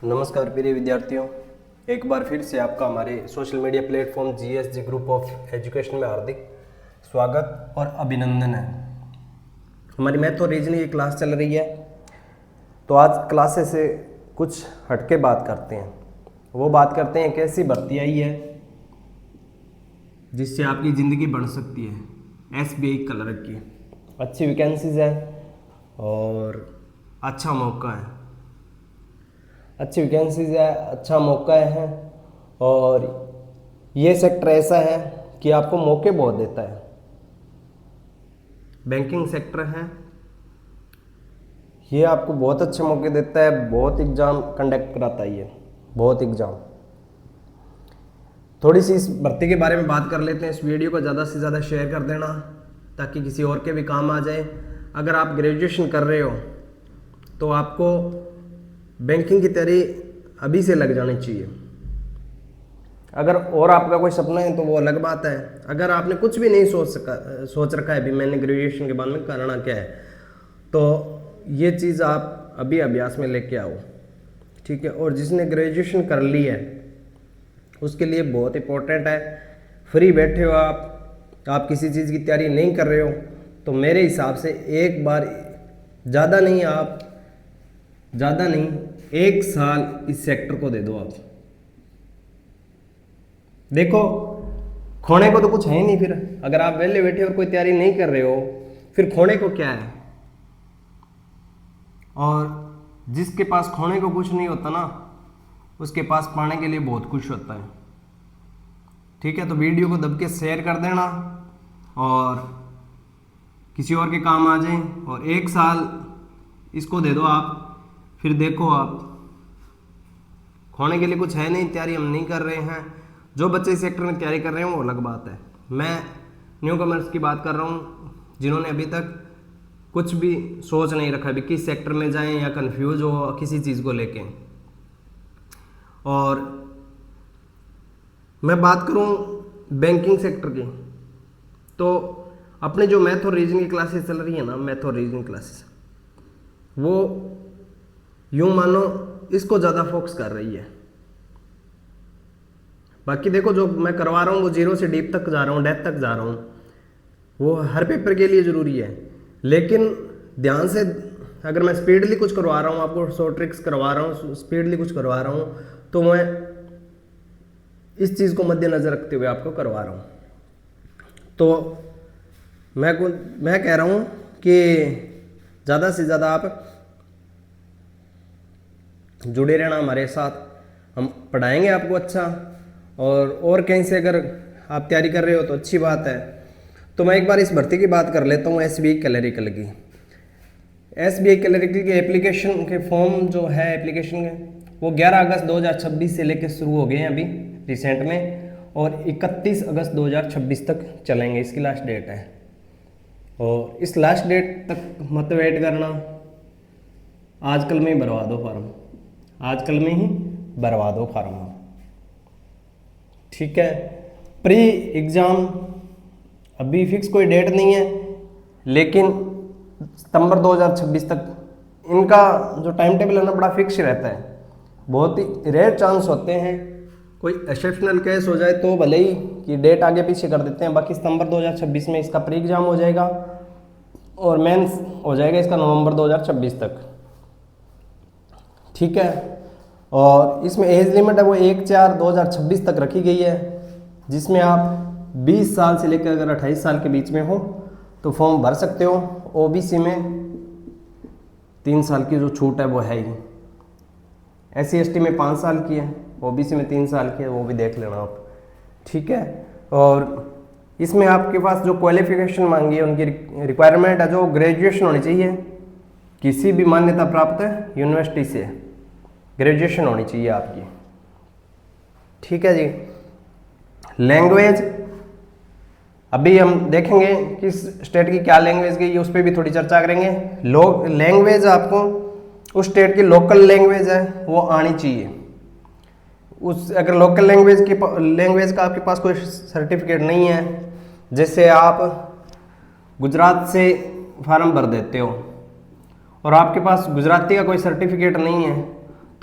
नमस्कार प्रिय विद्यार्थियों, एक बार फिर से आपका हमारे social media platform GSG group of education में हार्दिक स्वागत और अभिनंदन है। हमारी मैथ और रीजनिंग की क्लास चल रही है, तो आज क्लासेस से कुछ हटके बात करते हैं। वो बात करते हैं कैसी भर्ती आई है जिससे आपकी ज़िंदगी बन सकती है। एसबीआई क्लर्क की अच्छी वैकेंसीज है और अच्छा मौका है। अच्छी वैकेंसीज है, अच्छा मौका है और ये सेक्टर ऐसा है कि आपको मौके बहुत देता है। बैंकिंग सेक्टर है, ये आपको बहुत अच्छे मौके देता है। बहुत एग्ज़ाम कंडक्ट कराता है ये, बहुत एग्ज़ाम। थोड़ी सी इस भर्ती के बारे में बात कर लेते हैं। इस वीडियो को ज़्यादा से ज़्यादा शेयर कर देना ताकि किसी और के भी काम आ जाए। अगर आप ग्रेजुएशन कर रहे हो तो आपको बैंकिंग की तैयारी अभी से लग जानी चाहिए। अगर और आपका कोई सपना है तो वो अलग बात है। अगर आपने कुछ भी नहीं सोच रखा है अभी मैंने ग्रेजुएशन के बाद में करना क्या है, तो ये चीज़ आप अभी अभ्यास में लेके आओ, ठीक है। और जिसने ग्रेजुएशन कर ली है उसके लिए बहुत इंपॉर्टेंट है। फ्री बैठे हो आप किसी चीज़ की तैयारी नहीं कर रहे हो, तो मेरे हिसाब से एक बार ज़्यादा नहीं 1 साल इस सेक्टर को दे दो आप। देखो, खोने को तो कुछ है ही नहीं। फिर अगर आप वेले बैठे और कोई तैयारी नहीं कर रहे हो फिर खोने को क्या है। और जिसके पास खोने को कुछ नहीं होता ना, उसके पास पाने के लिए बहुत कुछ होता है, ठीक है। तो वीडियो को दब के शेयर कर देना और किसी और के काम आ जाए। और 1 साल इसको दे दो आप, फिर देखो आप खोने के लिए कुछ है नहीं। तैयारी हम नहीं कर रहे हैं। जो बच्चे इस सेक्टर में तैयारी कर रहे हैं वो अलग बात है। मैं न्यू कमर्स की बात कर रहा हूँ जिन्होंने अभी तक कुछ भी सोच नहीं रखा अभी किस सेक्टर में जाएं या कंफ्यूज हो किसी चीज़ को लेके। और मैं बात करूँ बैंकिंग सेक्टर की, तो अपने जो मैथ और रीजनिंग की क्लासेस चल रही है ना, मैथ और रीजनिंग क्लासेस, वो यूँ मानो इसको ज़्यादा फोकस कर रही है। बाकी देखो जो मैं करवा रहा हूँ वो 0 से डीप तक जा रहा हूँ, डेप्थ तक जा रहा हूँ, वो हर पेपर के लिए ज़रूरी है। लेकिन ध्यान से अगर मैं स्पीडली कुछ करवा रहा हूँ, आपको शॉर्ट ट्रिक्स करवा रहा हूँ, स्पीडली कुछ करवा रहा हूँ, तो मैं इस चीज़ को मद्देनज़र रखते हुए आपको करवा रहा हूँ। तो मैं कह रहा हूँ कि ज़्यादा से ज़्यादा आप जुड़े रहना हमारे साथ। हम पढ़ाएंगे आपको अच्छा। और कहीं से अगर आप तैयारी कर रहे हो तो अच्छी बात है। तो मैं एक बार इस भर्ती की बात कर लेता हूँ, एसबीआई क्लरिकल की। एसबीआई क्लरिकल की एप्लीकेशन के फॉर्म जो है एप्लीकेशन के, वो 11 अगस्त 2026 से लेकर शुरू हो गए हैं अभी रिसेंट में, और 31 अगस्त 2026 तक चलेंगे। इसकी लास्ट डेट है। और इस लास्ट डेट तक मत वेट करना, आजकल में ही भरवा दो फॉर्म, आजकल में ही भरवा दो फॉर्म, ठीक है। प्री एग्ज़ाम अभी फिक्स कोई डेट नहीं है, लेकिन सितंबर 2026 तक इनका जो टाइम टेबल है ना बड़ा फिक्स रहता है। बहुत ही रेयर चांस होते हैं कोई एक्सेप्शनल केस हो जाए तो भले ही कि डेट आगे पीछे कर देते हैं। बाकी सितंबर 2026 में इसका प्री एग्ज़ाम हो जाएगा और मेंस हो जाएगा इसका नवंबर 2026 तक, ठीक है। और इसमें एज लिमिट है वो 1/4/2026 तक रखी गई है, जिसमें आप 20 साल से लेकर अगर 28 साल के बीच में हो तो फॉर्म भर सकते हो। ओबीसी में 3 साल की जो छूट है वो है ही। SC ST में 5 साल की है, ओबीसी में 3 साल की है, वो भी देख लेना आप, ठीक है। और इसमें आपके पास जो क्वालिफिकेशन मांगी है उनकी रिक्वायरमेंट है जो ग्रेजुएशन होनी चाहिए, किसी भी मान्यता प्राप्त यूनिवर्सिटी से ग्रेजुएशन होनी चाहिए आपकी, ठीक है जी। लैंग्वेज अभी हम देखेंगे किस स्टेट की क्या लैंग्वेज गई, उस पर भी थोड़ी चर्चा करेंगे। लैंग्वेज आपको उस स्टेट की लोकल लैंग्वेज है वो आनी चाहिए। अगर लोकल लैंग्वेज का आपके पास कोई सर्टिफिकेट नहीं है, जैसे आप गुजरात से फार्म भर देते हो और आपके पास गुजराती का कोई सर्टिफिकेट नहीं है,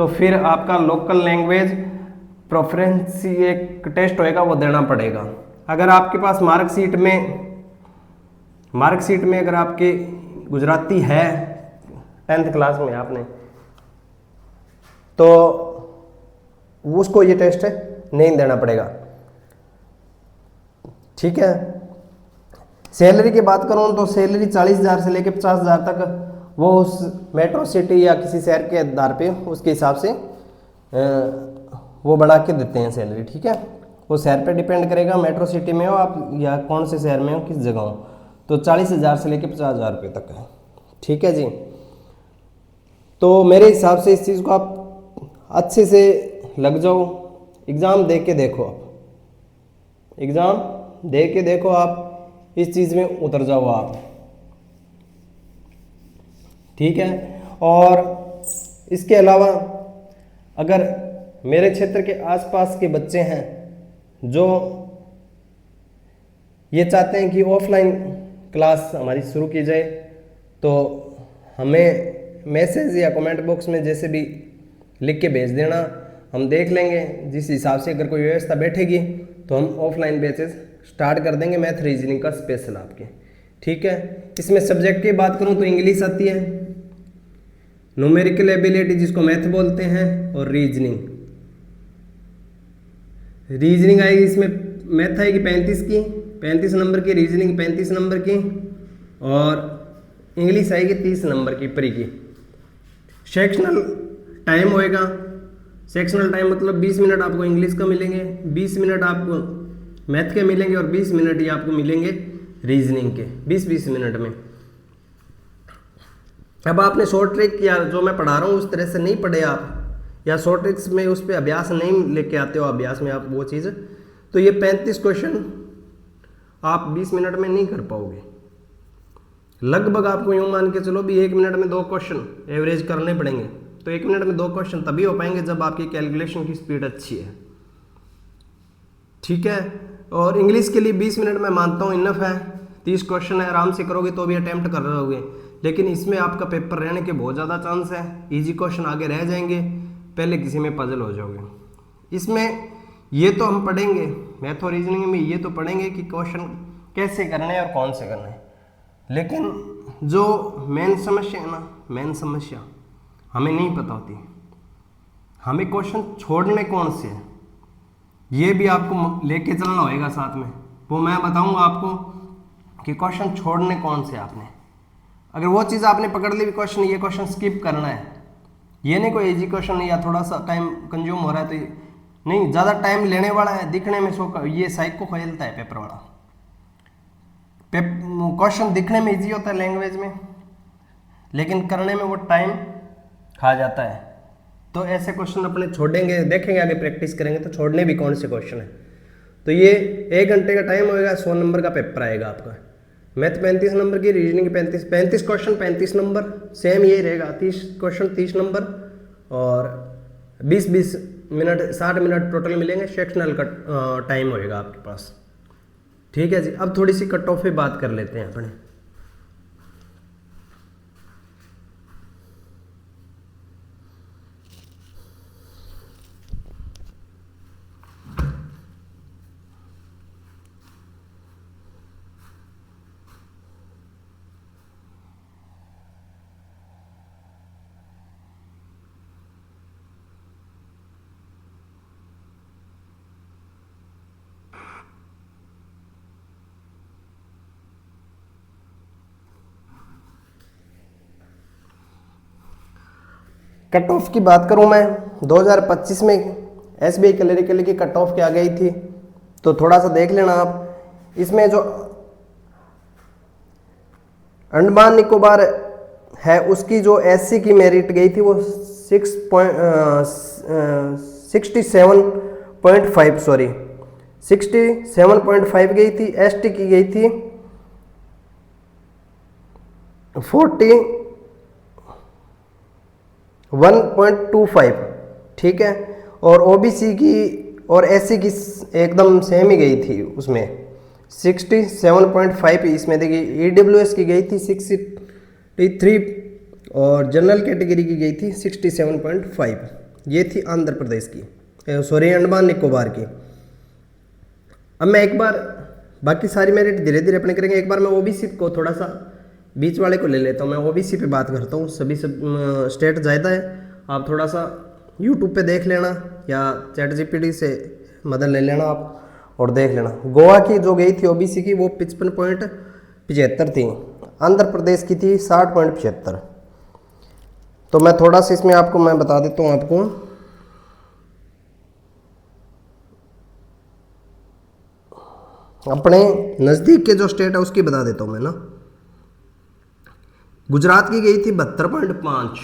तो फिर आपका लोकल लैंग्वेज प्रेफरेंसी एक टेस्ट होएगा, वो देना पड़ेगा। अगर आपके पास मार्कशीट में अगर आपके गुजराती है 10th क्लास में आपने, तो उसको ये टेस्ट नहीं देना पड़ेगा। ठीक है। सैलरी की बात करूं तो सैलरी 40,000 से लेकर 50,000 तक वो उस मेट्रो सिटी या किसी शहर के आधार पे उसके हिसाब से वो बढ़ा के देते हैं सैलरी। ठीक है, वो शहर पे डिपेंड करेगा, मेट्रो सिटी में हो आप या कौन से शहर में हो, किस जगह हो। तो 40,000 से लेकर 50,000 रुपये तक है। ठीक है जी। तो मेरे हिसाब से इस चीज़ को आप अच्छे से लग जाओ, एग्ज़ाम दे के देखो, आप एग्ज़ाम दे के देखो, आप इस चीज़ में उतर जाओ आप। ठीक है। और इसके अलावा अगर मेरे क्षेत्र के आसपास के बच्चे हैं जो ये चाहते हैं कि ऑफलाइन क्लास हमारी शुरू की जाए, तो हमें मैसेज या कमेंट बॉक्स में जैसे भी लिख के भेज देना, हम देख लेंगे। जिस हिसाब से अगर कोई व्यवस्था बैठेगी तो हम ऑफलाइन बैचेस स्टार्ट कर देंगे, मैथ रीजनिंग का स्पेशल आपके। ठीक है। इसमें सब्जेक्ट की बात करूं तो इंग्लिश आती है, न्यूमेरिकल एबिलिटी जिसको मैथ बोलते हैं, और रीजनिंग आएगी। इसमें मैथ आएगी 35 नंबर की, रीजनिंग 35 नंबर की, और इंग्लिश आएगी 30 नंबर की प्री की। सेक्शनल टाइम होएगा, सेक्शनल टाइम मतलब 20 मिनट आपको इंग्लिश का मिलेंगे, 20 मिनट आपको मैथ के मिलेंगे, और 20 मिनट ही आपको मिलेंगे रीजनिंग के, 20-20 मिनट में। अब आपने शॉर्ट ट्रिक या जो मैं पढ़ा रहा हूँ उस तरह से नहीं पढ़े आप, या शॉर्ट ट्रिक्स में उस पर अभ्यास नहीं लेके आते हो, अभ्यास में आप वो चीज़, तो ये 35 क्वेश्चन आप 20 मिनट में नहीं कर पाओगे। लगभग आपको यूँ मान के चलो भी 1 मिनट में 2 क्वेश्चन एवरेज करने पड़ेंगे। तो 1 मिनट में 2 क्वेश्चन तभी हो पाएंगे जब आपकी कैलकुलेशन की स्पीड अच्छी है। ठीक है। और इंग्लिश के लिए 20 मिनट मैं मानता हूँ इनफ है, 30 क्वेश्चन है, आराम से करोगे तो भी अटेम्प्ट कर रहोगे। लेकिन इसमें आपका पेपर रहने के बहुत ज़्यादा चांस है, इजी क्वेश्चन आगे रह जाएंगे, पहले किसी में पजल हो जाओगे। इसमें ये तो हम पढ़ेंगे, मैथ और रीजनिंग में ये तो पढ़ेंगे कि क्वेश्चन कैसे करने हैं और कौन से करने हैं, लेकिन जो मेन समस्या है ना, मेन समस्या हमें नहीं पता होती, हमें क्वेश्चन छोड़ने कौन से हैं ये भी आपको लेके चलना होएगा साथ में। वो मैं बताऊंगा आपको कि क्वेश्चन छोड़ने कौन से आपने, अगर वो चीज़ आपने पकड़ ली भी क्वेश्चन, ये क्वेश्चन स्किप करना है, ये नहीं कोई इजी क्वेश्चन नहीं या थोड़ा सा टाइम कंज्यूम हो रहा है तो नहीं, ज़्यादा टाइम लेने वाला है, दिखने में ये साइको खेलता है पेपर वाला। क्वेश्चन दिखने में इजी होता है लैंग्वेज में, लेकिन करने में वो टाइम खा जाता है। तो ऐसे क्वेश्चन अपने छोड़ेंगे, देखेंगे आगे प्रैक्टिस करेंगे तो छोड़ने भी कौन से क्वेश्चन है। तो ये 1 घंटे का टाइम होएगा, 100 नंबर का पेपर आएगा आपका। मैथ 35 नंबर की, रीजनिंग 35 क्वेश्चन 35 नंबर, सेम यही रहेगा। 30 क्वेश्चन 30 नंबर, और 20-20 मिनट 60 मिनट टोटल मिलेंगे। सेक्शनल का टाइम होएगा आपके पास। ठीक है जी। अब थोड़ी सी कट ऑफ पे बात कर लेते हैं अपने। कट ऑफ की बात करूं मैं, 2025 में SBI क्लरिकल की कट ऑफ क्या गई थी, तो थोड़ा सा देख लेना आप। इसमें जो अंडमान निकोबार है उसकी जो SC की मेरिट गई थी वो 67.5 गई थी। ST की गई थी 41.25। ठीक है। और OBC की और SC की एकदम सेम ही गई थी, उसमें 67.5 इसमें देखिए। EWS की गई थी 63 और जनरल कैटेगरी की गई थी 67.5। ये थी आंध्र प्रदेश की, सॉरी अंडमान निकोबार की। अब मैं एक बार बाकी सारी मेरिट धीरे धीरे अपने करेंगे। एक बार मैं ओबीसी को थोड़ा सा बीच वाले को ले लेता हूँ, मैं ओबीसी पे बात करता हूँ। सभी सब स्टेट ज़्यादा है, आप थोड़ा सा यूट्यूब पे देख लेना या चैट जीपीटी से मदद ले लेना आप और देख लेना। गोवा की जो गई थी ओबीसी की वो 55.75 थी, आंध्र प्रदेश की थी 60.75। तो मैं थोड़ा सा इसमें आपको मैं बता देता हूँ आपको। अपने नज़दीक के जो स्टेट है उसकी बता देता हूँ मैं ना। गुजरात की गई थी 72.5,